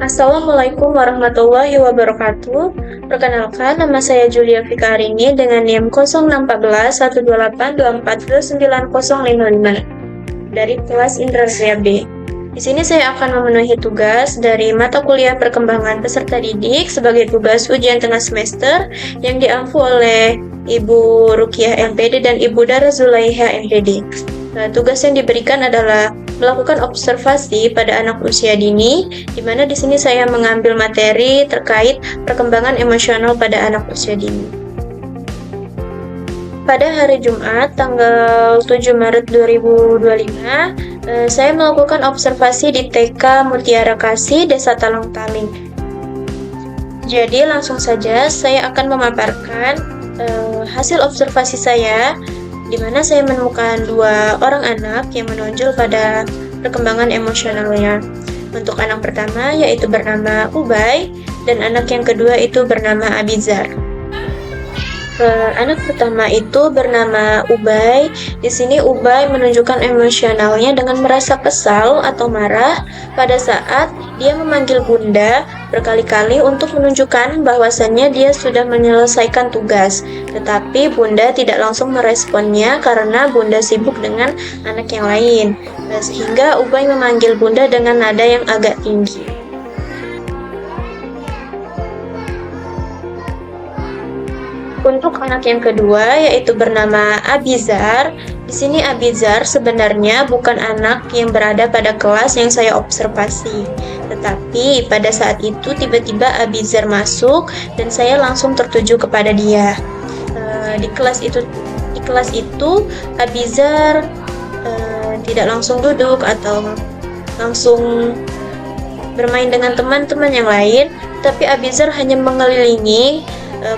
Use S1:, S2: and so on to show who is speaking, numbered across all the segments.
S1: Assalamualaikum warahmatullahi wabarakatuh. Perkenalkan, nama saya Julia Fikarini dengan NIM 0614 128242905 dari kelas Indrasya B. Di sini saya akan memenuhi tugas dari mata kuliah perkembangan peserta didik sebagai tugas ujian tengah semester yang diampu oleh Ibu Rukiah MPD dan Ibu Dara Zulaiha MPD. Tugas yang diberikan adalah melakukan observasi pada anak usia dini, di mana di sini saya mengambil materi terkait perkembangan emosional pada anak usia dini. Pada hari Jumat, tanggal 7 Maret 2025, saya melakukan observasi di TK Mutiara Kasih, Desa Talang Taling. Jadi langsung saja saya akan memaparkan hasil observasi saya, di mana saya menemukan 2 orang anak yang menonjol pada perkembangan emosionalnya. Untuk anak pertama yaitu bernama Ubay, dan anak yang kedua itu bernama Abizar. Anak pertama itu bernama Ubay. Di sini Ubay menunjukkan emosionalnya dengan merasa kesal atau marah pada saat dia memanggil Bunda berkali-kali untuk menunjukkan bahwasannya dia sudah menyelesaikan tugas. Tetapi Bunda tidak langsung meresponnya karena Bunda sibuk dengan anak yang lain. Sehingga Ubay memanggil Bunda dengan nada yang agak tinggi. Untuk anak yang kedua yaitu bernama Abizar. Di sini Abizar sebenarnya bukan anak yang berada pada kelas yang saya observasi. Tetapi pada saat itu tiba-tiba Abizar masuk dan saya langsung tertuju kepada dia. Di kelas itu Abizar tidak langsung duduk atau langsung bermain dengan teman-teman yang lain, tapi Abizar hanya mengelilingi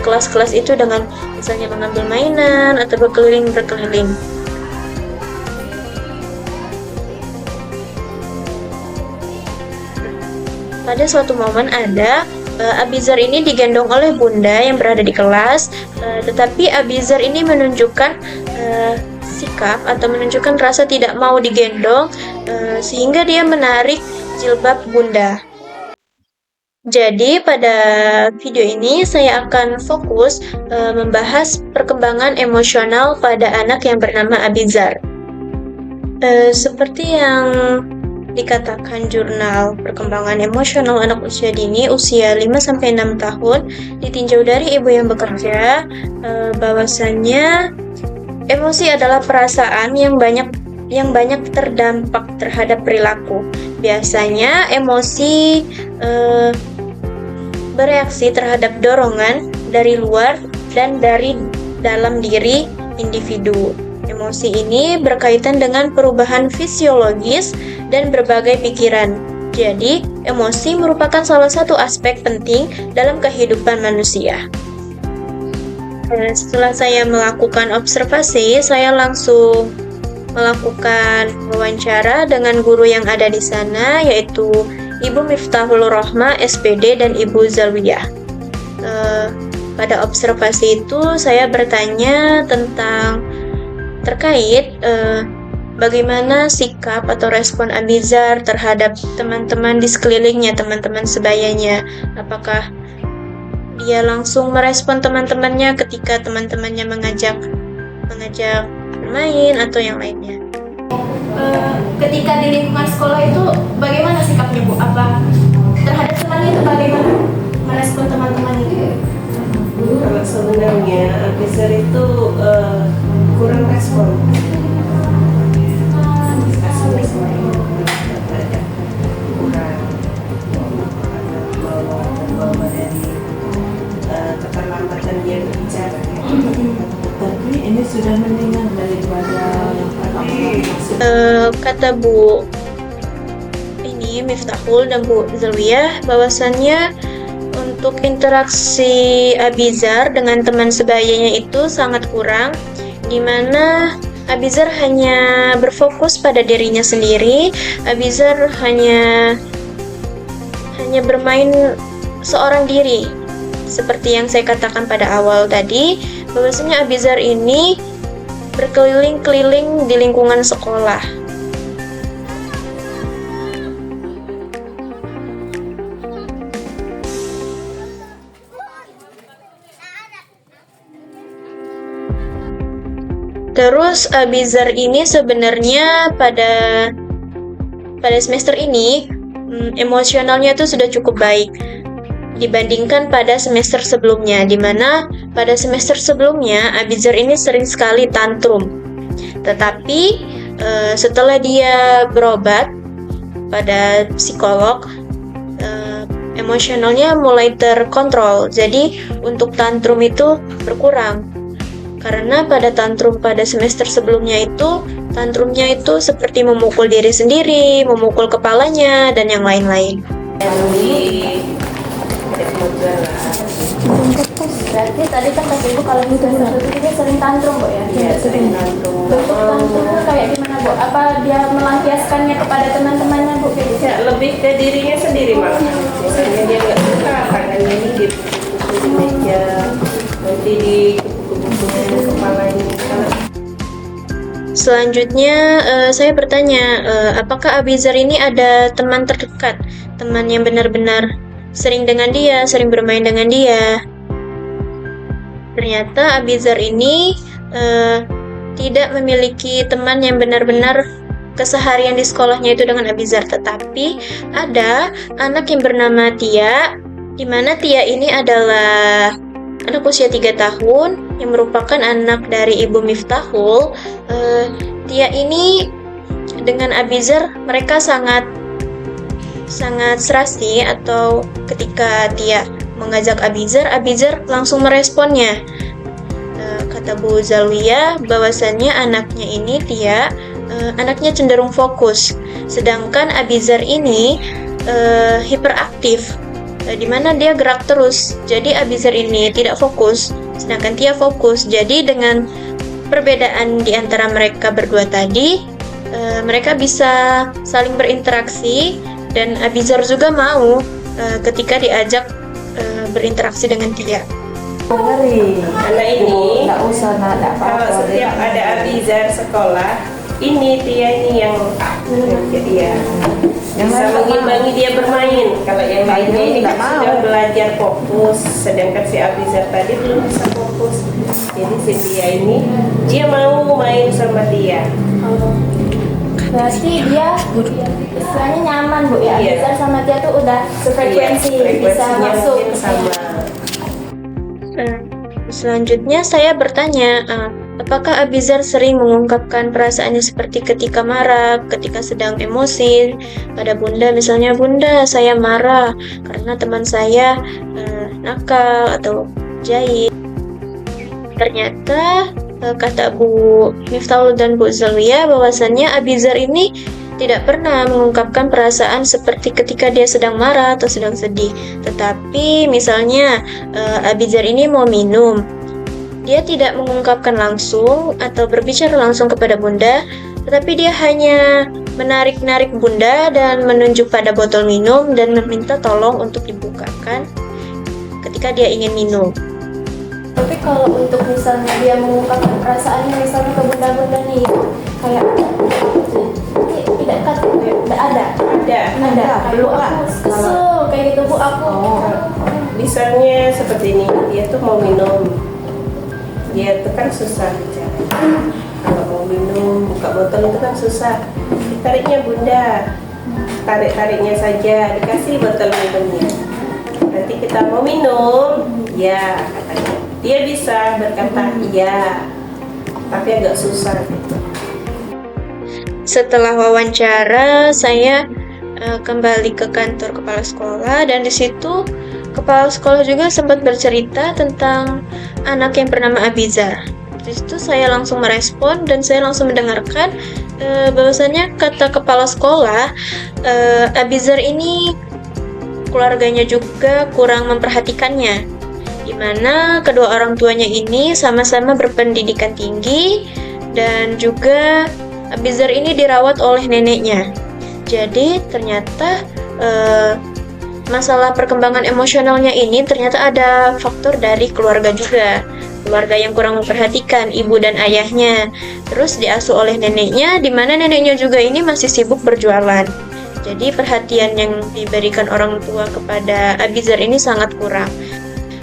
S1: kelas-kelas itu dengan misalnya mengambil mainan atau berkeliling. Pada suatu momen Abizar ini digendong oleh Bunda yang berada di kelas, tetapi Abizar ini menunjukkan sikap atau menunjukkan rasa tidak mau digendong, sehingga dia menarik jilbab Bunda. Jadi pada video ini saya akan fokus membahas perkembangan emosional pada anak yang bernama Abizar. Seperti yang dikatakan jurnal perkembangan emosional anak usia dini usia 5-6 tahun ditinjau dari ibu yang bekerja, bahwasannya emosi adalah perasaan yang banyak terdampak terhadap perilaku. Biasanya emosi bereaksi terhadap dorongan dari luar dan dari dalam diri individu. Emosi ini berkaitan dengan perubahan fisiologis dan berbagai pikiran. Jadi, emosi merupakan salah satu aspek penting dalam kehidupan manusia. Setelah saya melakukan observasi, saya langsung melakukan wawancara dengan guru yang ada di sana, yaitu Ibu Miftahul Rohmah SPD dan Ibu Zalwiyah. Pada observasi itu saya bertanya terkait bagaimana sikap atau respon Abizar terhadap teman-teman di sekelilingnya, teman-teman sebayanya. Apakah dia langsung merespon teman-temannya ketika teman-temannya mengajak bermain atau yang lainnya. Ketika di lingkungan sekolah itu bagaimana sikapnya Bu? Apa terhadap temannya itu bagaimana merespon teman-teman itu?
S2: Kalau sebenarnya Abizar itu kurang respon. Bawa dari keterlambatan dia berbicara. Tapi ini sudah mendengar daripada
S1: kata Bu Miftahul dan Bu Zalwiyah bahwasannya untuk interaksi Abizar dengan teman sebayanya itu sangat kurang, di mana Abizar hanya berfokus pada dirinya sendiri. Abizar hanya bermain seorang diri, seperti yang saya katakan pada awal tadi, bahwasanya Abizar ini berkeliling-keliling di lingkungan sekolah. Terus Abizar ini sebenarnya pada semester ini emosionalnya itu sudah cukup baik dibandingkan pada semester sebelumnya, di mana pada semester sebelumnya Abizar ini sering sekali tantrum. Tetapi setelah dia berobat pada psikolog, emosionalnya mulai terkontrol. Jadi untuk tantrum itu berkurang. Karena pada tantrum pada semester sebelumnya itu, tantrumnya itu seperti memukul diri sendiri, memukul kepalanya, dan yang lain-lain.
S3: Berarti tadi kan kata ibu kalau gitu dia sering tantrum Bu ya?
S2: Iya, sering tantrum.
S3: Bentuk tantrum kayak gimana Bu? Apa dia melampiaskannya kepada teman-temannya Bu?
S2: Ya, lebih ke dirinya sendiri malah. Biasanya dia nggak suka tangannya ini dipukul di meja, nanti dikepuk-kepuk kepalanya.
S1: Selanjutnya saya bertanya, apakah Abizar ini ada teman terdekat, teman yang benar-benar sering dengan dia, sering bermain dengan dia? Ternyata Abizar ini tidak memiliki teman yang benar-benar keseharian di sekolahnya itu dengan Abizar, tetapi ada anak yang bernama Tia, di mana Tia ini adalah anak usia 3 tahun yang merupakan anak dari Ibu Miftahul. Tia ini dengan Abizar mereka sangat serasi, atau ketika Tia mengajak Abizar langsung meresponnya. Kata Bu Zalwiyah bahwasannya anaknya ini Tia, anaknya cenderung fokus, sedangkan Abizar ini hiperaktif, di mana dia gerak terus. Jadi Abizar ini tidak fokus, sedangkan Tia fokus. Jadi dengan perbedaan di antara mereka berdua tadi, mereka bisa saling berinteraksi, dan Abizar juga mau ketika diajak berinteraksi dengan Tia.
S2: Ngeri. Anak ini
S3: Nggak usah, nggak
S2: kalau
S3: apa-apa.
S2: setiap ada Abizar sekolah, ini Tia ini yang dia bisa mengimbangi dia bermain. Kalau yang lainnya ini kan sudah belajar fokus, sedangkan si Abizar tadi belum bisa fokus. Jadi si Tia ini dia mau main sama dia.
S3: Berarti dia istilahnya nyaman Bu ya?
S2: Iya.
S3: Abizar sama dia tuh udah sefrekuensi, bisa
S2: Frekuensinya
S3: masuk
S2: mungkin sama.
S1: Selanjutnya saya bertanya, apakah Abizar sering mengungkapkan perasaannya seperti ketika marah, ketika sedang emosi pada Bunda, misalnya, "Bunda, saya marah karena teman saya nakal atau jahil." Ternyata kata Bu Miftahul dan Bu Zalwiyah bahwasannya Abizar ini tidak pernah mengungkapkan perasaan seperti ketika dia sedang marah atau sedang sedih. Tetapi misalnya Abizar ini mau minum, dia tidak mengungkapkan langsung atau berbicara langsung kepada Bunda, tetapi dia hanya menarik-narik Bunda dan menunjuk pada botol minum dan meminta tolong untuk dibukakan ketika dia ingin minum.
S3: Tapi kalau untuk misalnya dia mengungkapkan perasaannya misalnya ke bunda-bunda nih, kayak tidak ada.
S2: Belum
S3: Aku kesel kayak gitu Bu, aku.
S2: Misalnya seperti ini, dia tuh mau minum, dia tuh kan susah bicara. Kalau mau minum, buka botol itu kan susah. Tariknya Bunda, tarik-tariknya saja, dikasih botol minumnya. Nanti kita mau minum, ya katanya. Dia bisa berkata iya, tapi agak susah gitu.
S1: Setelah wawancara, saya kembali ke kantor kepala sekolah, dan di situ kepala sekolah juga sempat bercerita tentang anak yang bernama Abizar. Di situ saya langsung merespon dan saya langsung mendengarkan bahwasannya kata kepala sekolah, Abizar ini keluarganya juga kurang memperhatikannya, di mana kedua orang tuanya ini sama-sama berpendidikan tinggi, dan juga Abizar ini dirawat oleh neneknya. Jadi ternyata masalah perkembangan emosionalnya ini ternyata ada faktor dari keluarga juga. Keluarga yang kurang memperhatikan ibu dan ayahnya. Terus diasuh oleh neneknya, di mana neneknya juga ini masih sibuk berjualan. Jadi perhatian yang diberikan orang tua kepada Abizar ini sangat kurang.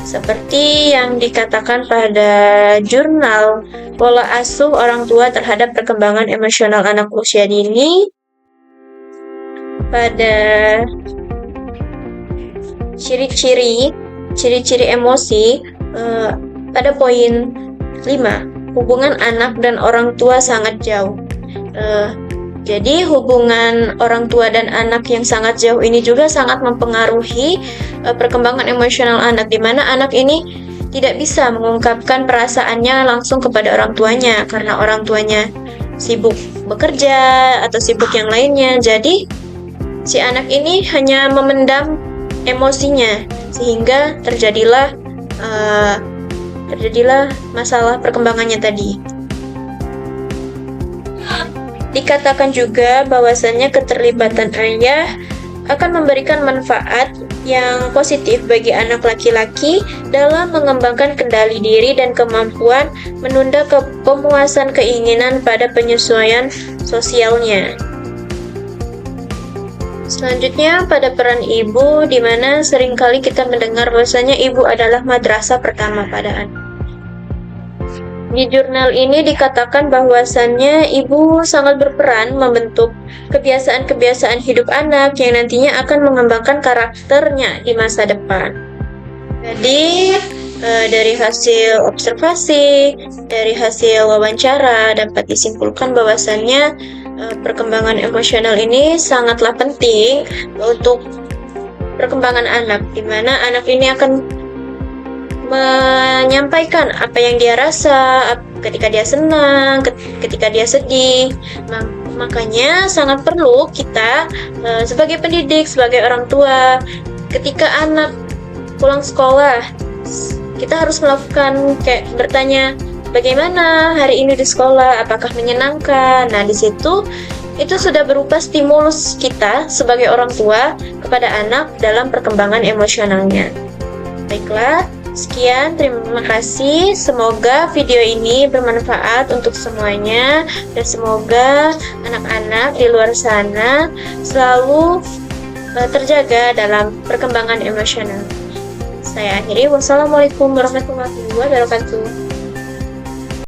S1: Seperti yang dikatakan pada jurnal pola asuh orang tua terhadap perkembangan emosional anak usia dini. Pada ciri-ciri emosi, pada poin 5, hubungan anak dan orang tua sangat jauh. Jadi hubungan orang tua dan anak yang sangat jauh ini juga sangat mempengaruhi perkembangan emosional anak, di mana anak ini tidak bisa mengungkapkan perasaannya langsung kepada orang tuanya karena orang tuanya sibuk bekerja atau sibuk yang lainnya. Jadi si anak ini hanya memendam emosinya sehingga terjadilah masalah perkembangannya tadi. Dikatakan juga bahwasannya keterlibatan ayah akan memberikan manfaat yang positif bagi anak laki-laki dalam mengembangkan kendali diri dan kemampuan menunda pemuasan keinginan pada penyesuaian sosialnya. Selanjutnya pada peran ibu, di mana seringkali kita mendengar bahwasanya ibu adalah madrasah pertama pada anak. Di jurnal ini dikatakan bahwasannya ibu sangat berperan membentuk kebiasaan-kebiasaan hidup anak yang nantinya akan mengembangkan karakternya di masa depan. Jadi, dari hasil observasi, dari hasil wawancara dapat disimpulkan bahwasannya perkembangan emosional ini sangatlah penting untuk perkembangan anak, di mana anak ini akan menyampaikan apa yang dia rasa ketika dia senang, ketika dia sedih. Makanya sangat perlu kita sebagai pendidik, sebagai orang tua, ketika anak pulang sekolah, kita harus melakukan kayak bertanya, bagaimana hari ini di sekolah, apakah menyenangkan? Nah, di situ itu sudah berupa stimulus kita sebagai orang tua kepada anak dalam perkembangan emosionalnya. Baiklah, sekian, terima kasih. Semoga video ini bermanfaat untuk semuanya dan semoga anak-anak di luar sana selalu terjaga dalam perkembangan emosional. Saya akhiri, wassalamualaikum warahmatullahi wabarakatuh.